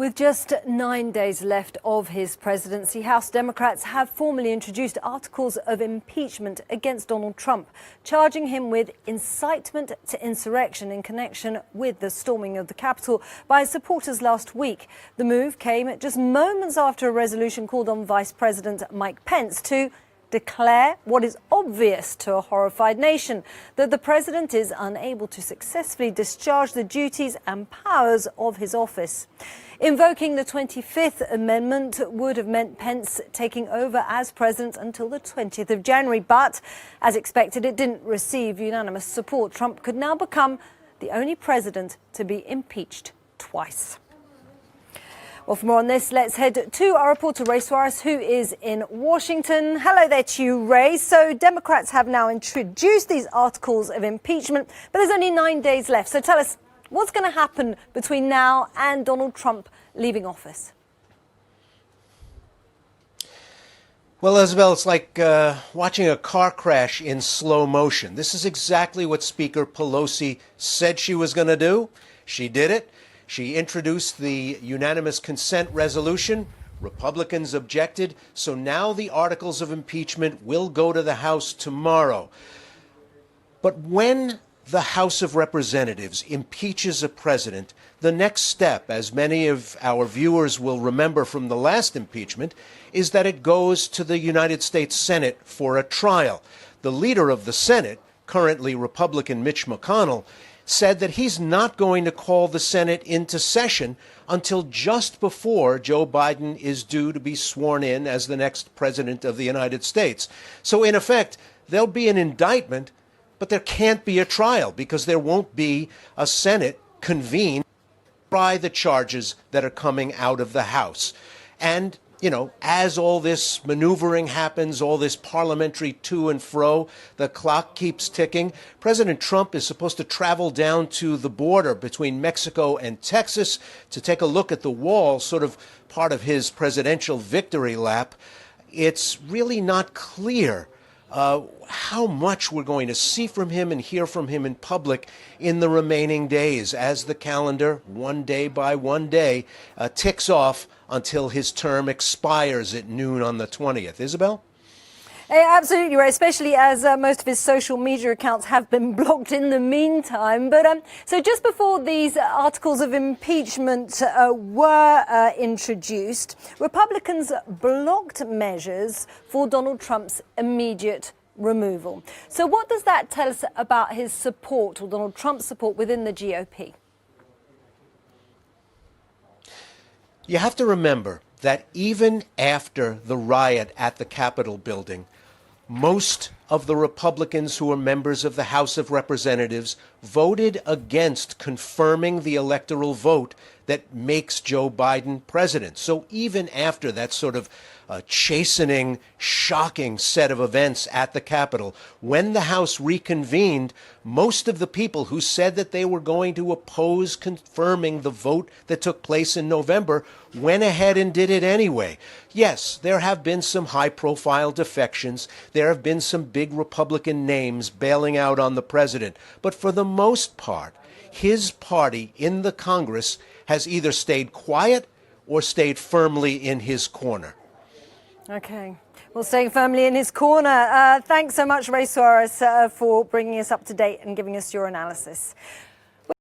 With just 9 days left of his presidency, House Democrats have formally introduced articles of impeachment against Donald Trump, charging him with incitement to insurrection in connection with the storming of the Capitol by his supporters last week. The move came just moments after a resolution called on Vice President Mike Pence to declare what is obvious to a horrified nation, that the president is unable to successfully discharge the duties and powers of his office. Invoking the 25th Amendment would have meant Pence taking over as president until the 20th of January. But, as expected, it didn't receive unanimous support. Trump could now become the only president to be impeached twice. Well, for more on this, let's head to our reporter, Ray Suarez, who is in Washington. Hello there to you, Ray. So Democrats have now introduced these articles of impeachment, but there's only 9 days left. So tell us, what's going to happen between now and Donald Trump leaving office? Well, Isabel, it's like watching a car crash in slow motion. This is exactly what Speaker Pelosi said she was going to do. She did it. She introduced the unanimous consent resolution. Republicans objected. So now the articles of impeachment will go to the House tomorrow. But when the House of Representatives impeaches a president, the next step, as many of our viewers will remember from the last impeachment, is that it goes to the United States Senate for a trial. The leader of the Senate, currently Republican Mitch McConnell, said that he's not going to call the Senate into session until just before Joe Biden is due to be sworn in as the next president of the United States. So in effect, there'll be an indictment, but there can't be a trial because there won't be a Senate convened to try the charges that are coming out of the House. And as all this maneuvering happens, all this parliamentary to and fro, the clock keeps ticking. President Trump is supposed to travel down to the border between Mexico and Texas to take a look at the wall, sort of part of his presidential victory lap. It's really not clear how much we're going to see from him and hear from him in public in the remaining days as the calendar, one day by one day, ticks off until his term expires at noon on the 20th. Isabel? Absolutely right, especially as most of his social media accounts have been blocked in the meantime. But so just before these articles of impeachment were introduced, Republicans blocked measures for Donald Trump's immediate removal. So what does that tell us about his support, or Donald Trump's support, within the GOP? You have to remember that even after the riot at the Capitol building, most of the Republicans who are members of the House of Representatives voted against confirming the electoral vote that makes Joe Biden president. So even after that sort of chastening, shocking set of events at the Capitol, when the House reconvened, most of the people who said that they were going to oppose confirming the vote that took place in November went ahead and did it anyway. Yes, there have been some high-profile defections. There have been some big Republican names bailing out on the president. But for the most part, his party in the Congress has either stayed quiet or stayed firmly in his corner. Okay. Well, staying firmly in his corner. Thanks so much, Ray Suarez, for bringing us up to date and giving us your analysis.